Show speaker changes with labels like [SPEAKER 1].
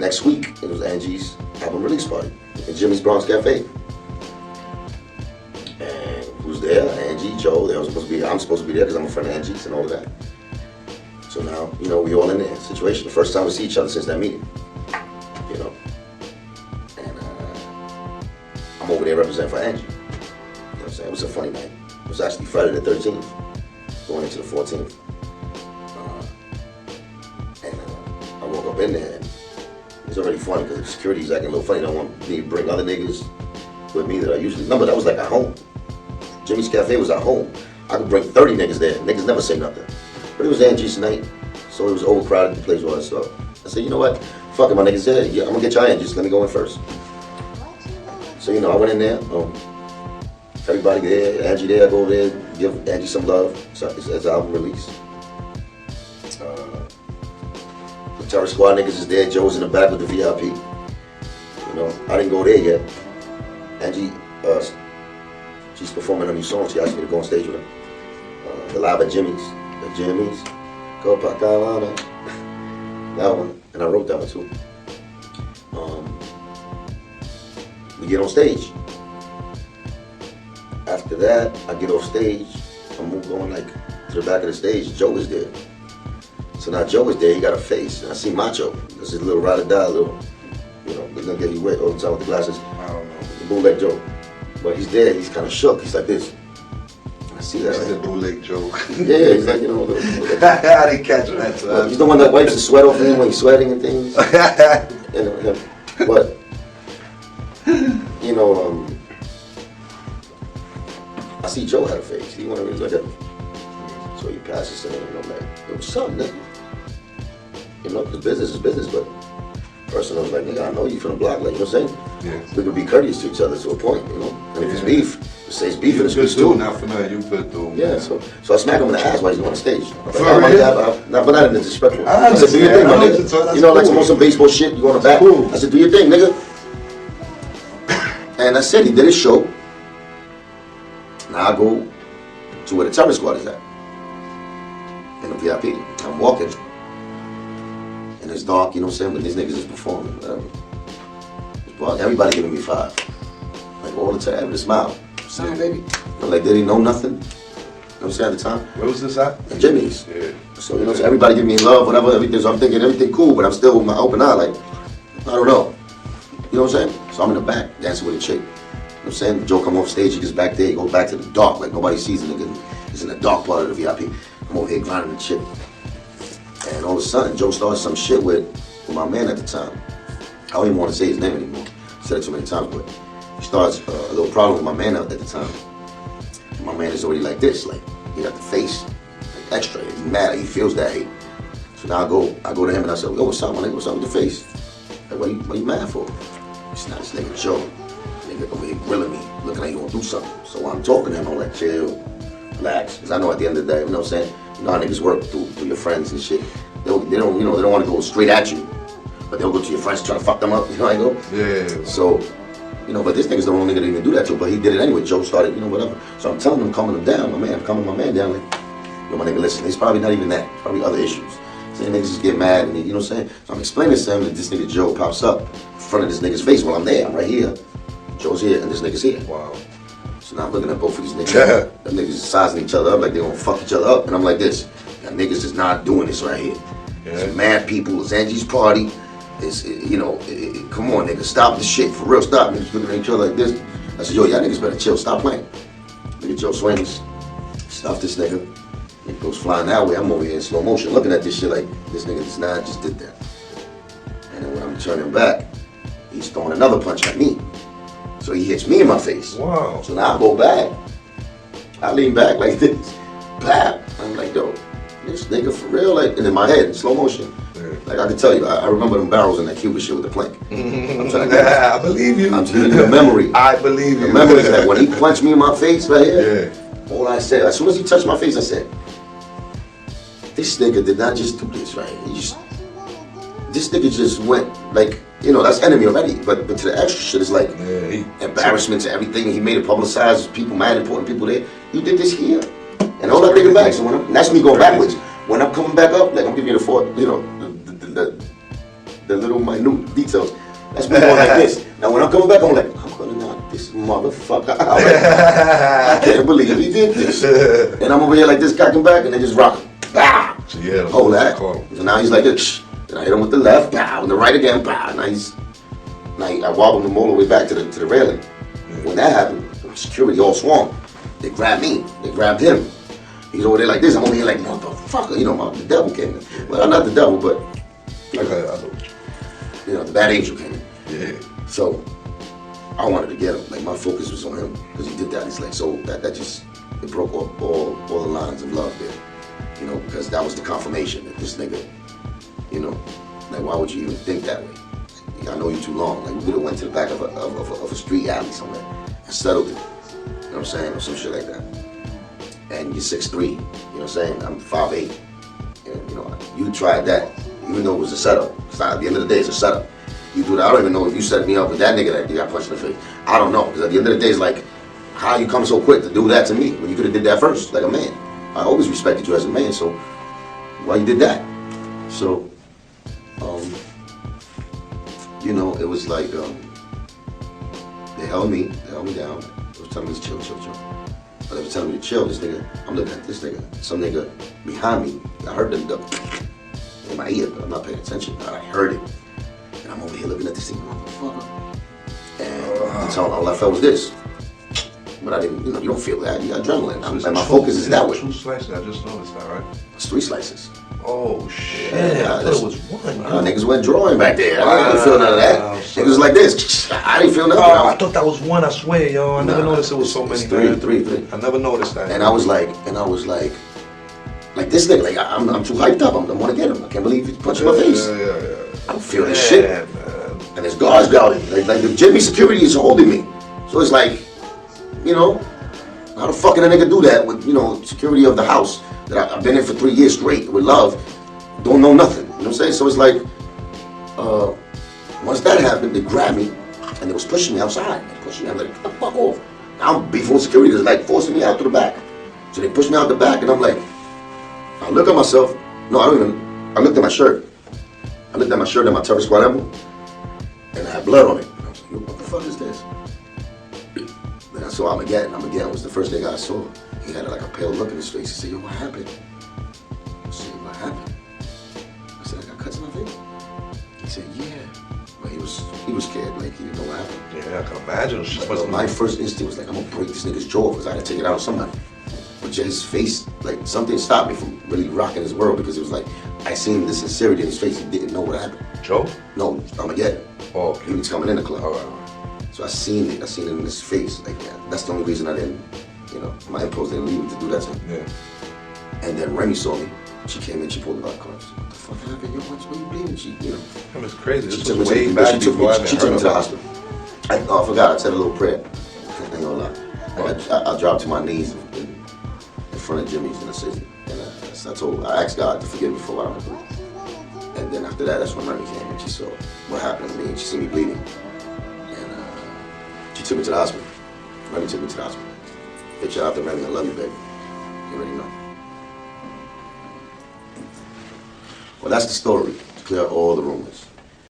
[SPEAKER 1] next week, it was Angie's album release party in Jimmy's Bronx Cafe. And who's there? Angie, Joe. They were supposed to be. I'm supposed to be there because I'm a friend of Angie's and all of that. So now, you know, we all in there. Situation. The first time we see each other since that meeting. You know. And I'm over there representing for Angie. You know what I'm saying? It was a funny night. It was actually Friday the 13th, going into the 14th. I woke up in there and it's already funny because the security's acting a little funny. They don't want me to bring other niggas with me that I usually. Remember, that was like at home. Jimmy's Cafe was at home. I could bring 30 niggas there. Niggas never say nothing. But it was Angie's night, so it was overcrowded. The place was. So I said, you know what? Fuck it, my niggas there. Yeah, I'm gonna get y'all in. Just let me go in first. So you know, I went in there. Everybody there. Angie there. I go over there, give Angie some love. So it's an album release. The Terror Squad niggas is there. Joe's in the back with the VIP. You know, I didn't go there yet. Angie, she's performing a new song. She asked me to go on stage with her. The Live at Jimmy's. At Jimmy's. Go Pacalana. That one. And I wrote that one too. We get on stage. After that, I get off stage. I'm going like to the back of the stage. Joe is there. So now Joe is there. He got a face. And I see Macho. This is a little ride or die, little, you know, he's gonna get you wet all the time with the glasses.
[SPEAKER 2] I don't know.
[SPEAKER 1] The bootleg Joe. But he's there. He's kind of shook. He's like this. I see that.
[SPEAKER 2] This is a bootleg joke.
[SPEAKER 1] Yeah, he's like, you know,
[SPEAKER 2] I didn't catch that. So
[SPEAKER 1] he's the one that wipes the sweat off him when he's sweating and things. But you know, I see Joe had a face. He wanted me to like that. So he passes to him, and I'm like, yo, what's up, nigga? You know, because business is business, but personal was like, nigga, I know you from the block, like, you know what I'm saying?
[SPEAKER 2] Yeah.
[SPEAKER 1] We could be courteous to each other to a point, you know? And if it's beef, it says beef and it's beef too.
[SPEAKER 2] Not for nothing, you put through.
[SPEAKER 1] Yeah, so I smack him in the ass while he's on stage. Like,
[SPEAKER 2] For real?
[SPEAKER 1] but not in a disrespectful.
[SPEAKER 2] I
[SPEAKER 1] said, do your thing, my
[SPEAKER 2] understand.
[SPEAKER 1] nigga. You know, like some baseball shit, you go on the back.
[SPEAKER 2] Cool.
[SPEAKER 1] I said, do your thing, nigga. And I said, he did his show. Now I go to where the Terror Squad is at. In the VIP. I'm walking. And it's dark, you know what I'm saying? But these niggas is performing, whatever. It's dark. Everybody giving me 5. Like all the time, with a smile. Sound, baby. I'm like, they didn't know nothing. You know what I'm saying at the time?
[SPEAKER 2] Where was this at?
[SPEAKER 1] At Jimmy's.
[SPEAKER 2] Yeah.
[SPEAKER 1] So, you know, so everybody give me love, whatever, everything. So I'm thinking everything cool, but I'm still with my open eye, like, I don't know. You know what I'm saying? So I'm in the back, dancing with a chick. You know what I'm saying? Joe come off stage, he gets back there, he goes back to the dark, like nobody sees the nigga. He's in the dark part of the VIP. I'm over here grinding the chick. And all of a sudden, Joe starts some shit with my man at the time. I don't even want to say his name anymore. I said it too many times, but he starts a little problem with my man at the time. And my man is already like this, like he got the face, like extra. He's mad, he feels that hate. So now I go to him and I say, yo, what's up, my nigga? What's up with the face? Like, what you mad for? It's not this nigga Joe. Nigga over here grilling me, looking like he gonna do something. So while I'm talking to him, I'm like, chill, relax. Because I know at the end of the day, you know what I'm saying? You know how niggas work through your friends and shit. They don't want to go straight at you, but they'll go to your friends trying to fuck them up. You know how I go?
[SPEAKER 2] Yeah.
[SPEAKER 1] So, you know, but this nigga's the only nigga that even do that to, but he did it anyway. Joe started, you know, whatever. So I'm telling him, calming him down, I'm calming my man down, like, yo, my nigga, listen, it's probably not even that. It's probably other issues. So niggas just get mad, and you know what I'm saying? So I'm explaining to him that this nigga Joe pops up in front of this nigga's face while I'm there. I'm right here. Joe's here, and this nigga's here.
[SPEAKER 2] Wow.
[SPEAKER 1] So now I'm looking at both of these niggas.
[SPEAKER 2] Yeah.
[SPEAKER 1] Them niggas is sizing each other up like they gonna fuck each other up. And I'm like this. That niggas is not doing this right here.
[SPEAKER 2] Yeah.
[SPEAKER 1] It's mad people. It's Angie's party. It's, you know, come on, nigga. Stop the shit. For real, stop. Niggas looking at each other like this. I said, yo, y'all niggas better chill. Stop playing. Nigga Joe swings. Stuff this nigga. It goes flying that way. I'm over here in slow motion looking at this shit like this nigga just did that. And then when I'm turning back, he's throwing another punch at me. So he hits me in my face.
[SPEAKER 2] Wow.
[SPEAKER 1] So now I go back. I lean back like this. Blah. I'm like, yo, this nigga for real? Like, and in my head, in slow motion. Yeah. Like I can tell you, I remember them barrels in that Cuban shit with the plank. I'm trying to
[SPEAKER 2] I believe you.
[SPEAKER 1] I'm telling you the memory.
[SPEAKER 2] I believe you.
[SPEAKER 1] The memory is that when he punched me in my face right here,
[SPEAKER 2] yeah.
[SPEAKER 1] all I said, as soon as he touched my face, I said, this nigga did not just do this, right? This nigga just went, like, you know, that's enemy already. But to the extra shit, it's like embarrassment to everything. He made it publicized, people mad, important people there. You did this here. And all that nigga back. So and that's me going backwards. When I'm coming back up, like I'm giving you the fourth, you know, the the little minute details. That's me going like this. Now when I'm coming back, I'm like, I'm gonna knock this motherfucker out. I can't believe he did this. And I'm over here like this, cocking back, and they just rock. Bah!
[SPEAKER 2] So yeah,
[SPEAKER 1] Oh, that. So now he's like this. Then I hit him with the left, bah, with the right again, bah. Now I wobbled him all the way back to the railing. When that happened, security all swung. They grabbed me. They grabbed him. He's over there like this. I'm over here like, motherfucker. You know, the devil came in. Well, not the devil, but you know, the bad angel came in.
[SPEAKER 2] Yeah.
[SPEAKER 1] So I wanted to get him. Like my focus was on him because he did that. He's like, so that just it broke off all the lines of love there. You know, because that was the confirmation that this nigga, you know, like why would you even think that way? I know you too long. Like we could have went to the back of a street alley somewhere and settled it. You know what I'm saying? Or some shit like that. And you're 6'3", you know what I'm saying? I'm 5'8". And you know, you tried that, even though it was a setup. It's not, at the end of the day, it's a setup. You do that. I don't even know if you set me up with that nigga that you got punched in the face. I don't know, because at the end of the day, it's like, how you come so quick to do that to me when you could have did that first, like a man. I always respected you as a man, so why you did that? So, you know, it was like, they held me down. They was telling me to chill. But they was telling me to chill, this nigga, I'm looking at this nigga. Some nigga behind me, I heard them in my ear, but I'm not paying attention. I heard it. And I'm over here looking at this thing, motherfucker. And all I felt was this. But I didn't, you know, you don't feel that. You got adrenaline. And my focus is that way.
[SPEAKER 2] 2 slices, I just noticed that, right?
[SPEAKER 1] It's 3 slices.
[SPEAKER 2] Oh, shit.
[SPEAKER 1] Yeah,
[SPEAKER 2] I thought it was one.
[SPEAKER 1] Niggas went drawing back there. I didn't feel none of that. Niggas was like this. I didn't feel nothing.
[SPEAKER 2] I thought that was one, I swear, yo. I never noticed it was so many.
[SPEAKER 1] Three.
[SPEAKER 2] I never noticed that.
[SPEAKER 1] And I was like this nigga, like I'm too hyped up. I want to get him. I can't believe he's punching my face. I don't feel this shit. Man. And there's guards down there. Like the Jimmy security is holding me. So it's like, you know, how the fuck can a nigga do that with, you know, security of the house that I've been in for 3 years straight with love, don't know nothing, you know what I'm saying? So it's like, once that happened, they grabbed me and they was pushing me outside. They pushed me, I'm like, get the fuck off. I'm beefing with security, they're like forcing me out to the back. So they pushed me out the back and I'm like, I look at myself, I looked at my shirt. I looked at my shirt and my Terror Squad emblem and I had blood on it. And I was like, what the fuck is this? Then I saw Armageddon. Armageddon was the first nigga I saw. He had like a pale look in his face. He said, yo, what happened? I said, what happened? I said, I got cuts in my face. He said, yeah. But he was scared, like he didn't know what happened.
[SPEAKER 2] Yeah, I can imagine.
[SPEAKER 1] Like, my first instinct was like, I'm gonna break this nigga's jaw because I had to take it out on somebody. But just his face, like something stopped me from really rocking his world because it was like, I seen the sincerity in his face. He didn't know what happened.
[SPEAKER 2] Joe?
[SPEAKER 1] No, Armageddon.
[SPEAKER 2] Oh, okay.
[SPEAKER 1] He was coming in the club.
[SPEAKER 2] All right.
[SPEAKER 1] So I seen it in his face. Like, yeah, that's the only reason I didn't, you know, my impulse didn't leave me to do that to him.
[SPEAKER 2] Yeah.
[SPEAKER 1] And then Remy saw me. She came in, she pulled me out of the car. She said, what the fuck happened? Yo, why you bleeding? She, you know.
[SPEAKER 2] That was crazy. This
[SPEAKER 1] She
[SPEAKER 2] was way back before I
[SPEAKER 1] took me to the hospital. I forgot, I said a little prayer. I ain't gonna lie. I dropped to my knees in front of Jimmy's and I asked God to forgive me for what I'm doing. And then after that, that's when Remy came and she saw what happened to me and she seen me bleeding. She took me to the hospital. Remy took me to the hospital. Big shout out to Remy, I love you, baby. You already know. Well, that's the story, to clear all the rumors.